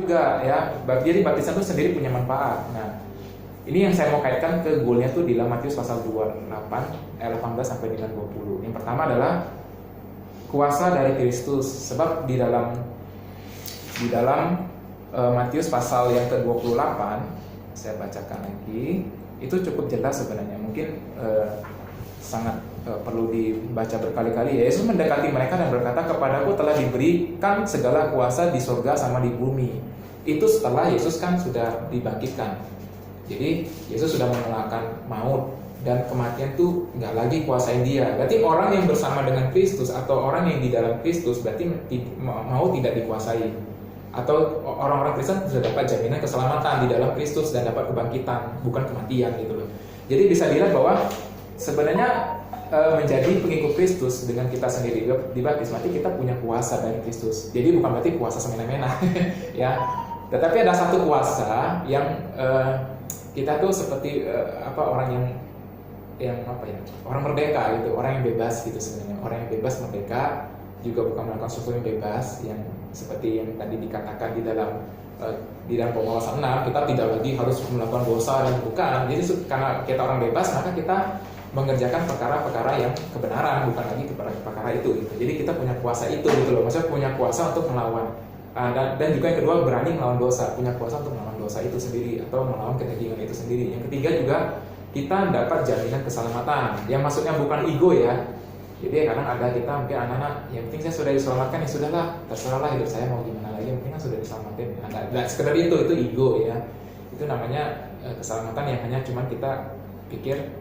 juga ya. Jadi baptisan itu sendiri punya manfaat. Nah, ini yang saya mau kaitkan ke goalnya tuh di dalam Matius pasal 28 ayat 18 sampai dengan 20. Yang pertama adalah kuasa dari Kristus. Sebab di dalam Matius pasal yang ke-28, saya bacakan lagi, itu cukup jelas sebenarnya. Mungkin sangat perlu dibaca berkali-kali. Yesus mendekati mereka dan berkata, kepadaku telah diberikan segala kuasa di surga sama di bumi. Itu setelah Yesus kan sudah dibangkitkan. Jadi Yesus sudah mengalahkan maut dan kematian itu nggak lagi kuasain dia. Berarti orang yang bersama dengan Kristus atau orang yang di dalam Kristus berarti maut tidak dikuasai. Atau orang-orang Kristen sudah dapat jaminan keselamatan di dalam Kristus dan dapat kebangkitan, bukan kematian gitu loh. Jadi bisa dilihat bahwa sebenarnya menjadi pengikut Kristus dengan kita sendiri dibaptis, berarti kita punya kuasa dari Kristus. Jadi bukan berarti kuasa semena-mena ya. Tetapi ada satu kuasa yang kita tuh seperti orang orang merdeka gitu, orang yang bebas gitu sebenarnya. Orang yang bebas merdeka juga bukan melakukan sesuatu yang bebas, yang seperti yang tadi dikatakan di dalam Penguasa 6, kita tidak lagi harus melakukan dosa dan bukan. Jadi karena kita orang bebas, maka kita mengerjakan perkara-perkara yang kebenaran, bukan lagi perkara itu gitu. Jadi kita punya kuasa itu gitu loh. Maksudnya punya kuasa untuk melawan dan juga yang kedua berani melawan dosa, punya kuasa untuk melawan dosa itu sendiri atau melawan ketegingan itu sendiri. Yang ketiga juga kita dapat jaminan keselamatan. Yang maksudnya bukan ego ya. Jadi kadang ada kita mungkin anak-anak, yang penting saya sudah diselamatkan, ya sudahlah, terserahlah hidup saya mau gimana lagi, yang penting kan sudah diselamatkan. Nah, sekedar itu ego ya. Itu namanya keselamatan yang hanya cuma kita pikir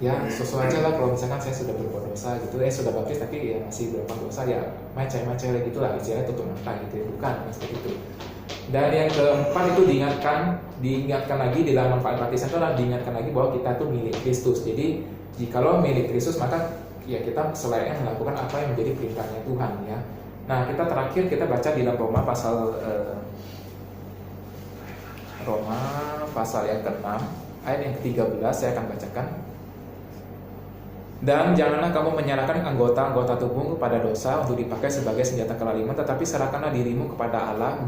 ya sesuai aja lah kalau misalkan saya sudah berbuat dosa gitu, sudah baptis tapi ya masih berbuat dosa ya macam-macam gitu lah, istilahnya tutup mata gitu ya. Bukan seperti itu. Dan yang keempat itu diingatkan lagi di dalam manfaat baptisan itu adalah diingatkan lagi bahwa kita tuh milik Kristus. Jadi jikalau milik Kristus maka ya kita selayaknya melakukan apa yang menjadi perintahnya Tuhan ya. Nah, kita terakhir kita baca di dalam Roma pasal yang ke-6 ayat yang ke-13, saya akan bacakan. Dan janganlah kamu menyerahkan anggota-anggota tubuhmu kepada dosa untuk dipakai sebagai senjata kelaliman, tetapi serahkanlah dirimu kepada Allah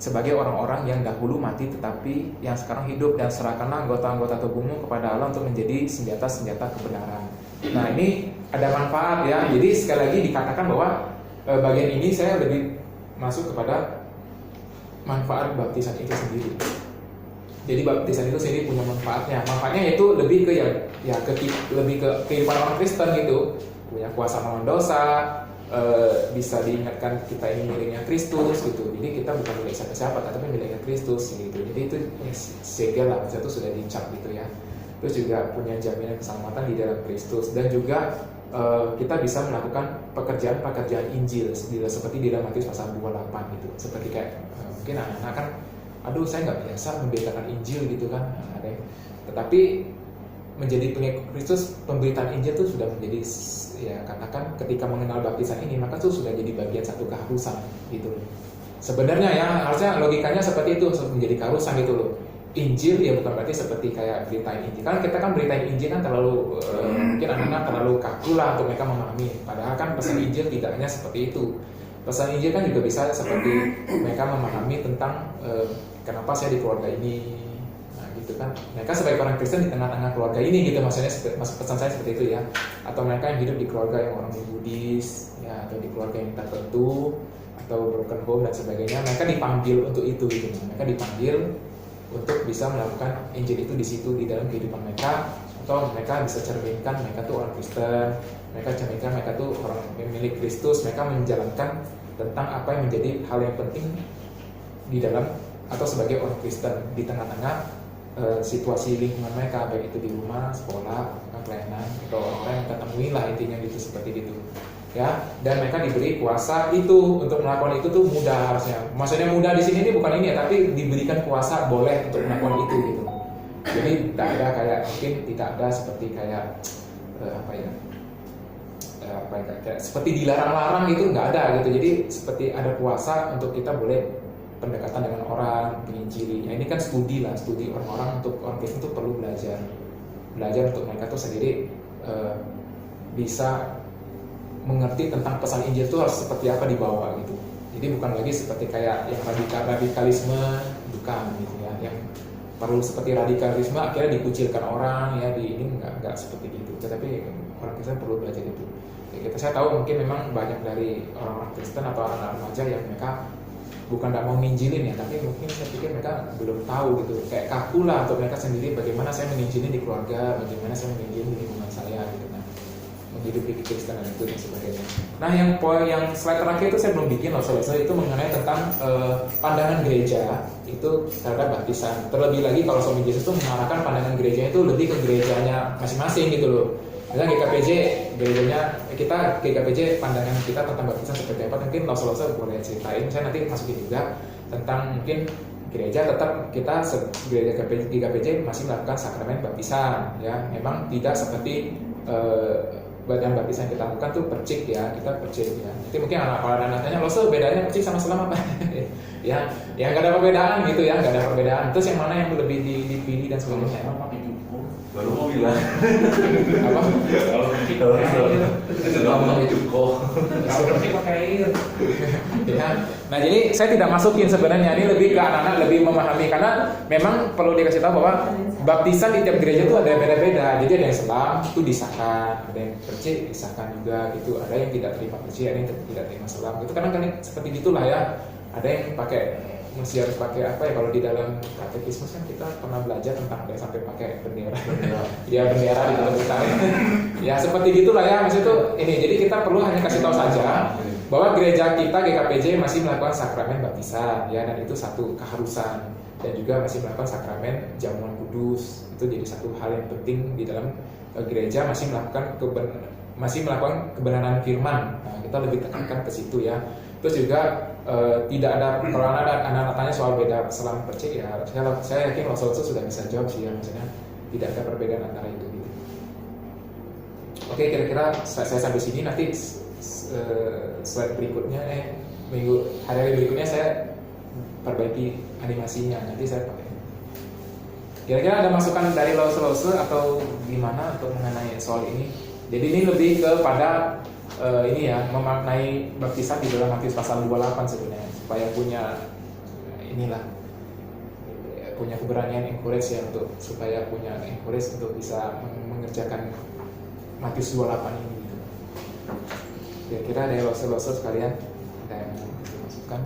sebagai orang-orang yang dahulu mati tetapi yang sekarang hidup, dan serahkanlah anggota-anggota tubuhmu kepada Allah untuk menjadi senjata-senjata kebenaran. Nah, ini ada manfaat ya. Jadi sekali lagi dikatakan bahwa bagian ini saya lebih masuk kepada manfaat baptisan itu sendiri. Jadi baptisan itu sendiri punya manfaatnya. Manfaatnya itu lebih ke lebih ke kehidupan orang Kristen gitu. Punya kuasa melawan dosa, bisa diingatkan kita ini miliknya Kristus gitu. Jadi kita bukan milik siapa-siapa, tapi miliknya Kristus gitu. Jadi itu segel lah, maksudnya itu sudah dicap gitu ya. Terus juga punya jaminan keselamatan di dalam Kristus, dan juga kita bisa melakukan pekerjaan Injil seperti di dalam Matius pasal 28 gitu. Seperti kayak mungkin anak-anak kan, aduh saya nggak biasa memberitakan Injil gitu kan, tetapi menjadi pengikut Kristus, pemberitaan Injil itu sudah menjadi ya katakan ketika mengenal baptisan ini maka itu sudah jadi bagian satu keharusan gitu loh. Sebenarnya ya harusnya logikanya seperti itu, menjadi keharusan gitu loh. Injil ya bukan berarti seperti kayak beritain Injil. Karena kita kan beritain Injil kan terlalu mungkin anak-anak terlalu kaku lah untuk mereka memahami. Padahal kan pesan Injil tidak hanya seperti itu. Pesan Injil kan juga bisa seperti mereka memahami tentang kenapa saya di keluarga ini. Nah gitu kan. Mereka sebagai orang Kristen di tengah-tengah keluarga ini gitu, maksudnya pesan saya seperti itu ya. Atau mereka yang hidup di keluarga yang orang Buddhis ya, atau di keluarga yang tertentu, atau broken home dan sebagainya. Mereka dipanggil untuk itu gitu. Mereka dipanggil untuk bisa melakukan Injil itu di situ di dalam kehidupan mereka, atau mereka bisa cerminkan mereka tuh orang Kristen, mereka cerminkan mereka tuh orang milik Kristus, mereka menjalankan tentang apa yang menjadi hal yang penting di dalam atau sebagai orang Kristen di tengah-tengah situasi lingkungan mereka, baik itu di rumah, sekolah, pelayanan, atau orang yang ketemui lah intinya gitu, seperti itu. Ya, dan mereka diberi kuasa itu untuk melakukan itu tuh mudah harusnya. Maksudnya mudah di sini ini bukan ini ya, tapi diberikan kuasa boleh untuk melakukan itu gitu. Jadi tidak ada kayak mungkin tidak ada seperti kayak kayak seperti dilarang-larang gitu, nggak ada gitu. Jadi seperti ada kuasa untuk kita boleh pendekatan dengan orang, penginjili. Ya ini kan studi orang-orang untuk orang Kristen itu perlu belajar untuk mereka tuh sendiri bisa mengerti tentang pesan Injil itu harus seperti apa dibawa gitu. Jadi bukan lagi seperti kayak yang radikalisme, bukan gitu ya. Yang perlu seperti radikalisme akhirnya dikucilkan orang ya, di ini nggak seperti itu. Tetapi orang Kristen perlu belajar itu. Ya, saya tahu mungkin memang banyak dari orang-orang Kristen atau anak-anak remaja yang mereka bukan tidak mau nginjilin ya, tapi mungkin saya pikir mereka belum tahu gitu, kayak kaku lah untuk mereka sendiri bagaimana saya menginjilin di keluarga, bagaimana saya menginjilin di lingkungan saya gitu. Nah, menghidupi kekristenan itu dan sebagainya. Nah, yang poin yang slide terakhir itu saya belum bikin loh, itu mengenai tentang pandangan gereja itu terhadap baptisan. Terlebih lagi kalau Suami Yesus itu mengarahkan pandangan gerejanya itu lebih ke gerejanya masing-masing gitu loh. Misalnya GKPJ, gerejanya kita, GKPJ pandangan kita tentang baptisan seperti apa, mungkin Loso boleh ceritain. Saya nanti masukin juga tentang mungkin gereja tetap kita gereja GKPJ masih melakukan sakramen baptisan ya, memang tidak seperti badan baptisan kita lakukan tuh percik ya, kita percik ya. Nanti mungkin anak-anak tanya, Loso bedanya percik sama selam apa? Ya nggak ada perbedaan gitu ya, nggak ada perbedaan. Terus yang mana yang lebih dipilih dan sebagainya? Baru mau bilang apa? Kalau pakai cukup, pakai air. Ya. Nah, jadi saya tidak masukin sebenarnya, ini lebih ke anak-anak lebih memahami, karena memang perlu dikasih tahu bahwa baptisan di tiap gereja itu ada beda-beda. Jadi ada yang selam itu disahkan, ada yang percik disahkan juga gitu, ada yang tidak terima percik, ada yang tidak terima selam. Itu kan seperti gitulah ya. Ada yang pakai mesti harus pakai apa ya, kalau di dalam katekisme kan kita pernah belajar tentang ada yang sampai pakai bendera. Ya bendera di dalam kita. Ya seperti gitulah ya, maksud itu ini. Jadi kita perlu hanya kasih tahu saja bahwa gereja kita GKPJ masih melakukan sakramen baptisan ya, dan itu satu keharusan, dan juga masih melakukan sakramen jamuan kudus. Itu jadi satu hal yang penting di dalam gereja, masih melakukan kebenaran firman. Nah, kita lebih tekankan ke situ ya. Terus juga tidak ada, kalau anak-anak tanya soal beda selam percik ya, saya yakin Loso sudah bisa jawab sih ya, maksudnya tidak ada perbedaan antara itu gitu. Oke, kira-kira saya sampai sini. Nanti slide berikutnya hari berikutnya saya perbaiki animasinya, nanti saya pakai. Kira-kira ada masukan dari Loso atau gimana untuk mengenai soal ini? Jadi ini lebih kepada ini ya, memaknai baptisan di dalam Matius pasal 28 sebenarnya, supaya punya inilah, punya keberanian encourage ya, untuk supaya punya encourage untuk bisa mengerjakan Matius 28 ini gitu. Kira-kira ada Loso sekalian ada yang masukkan?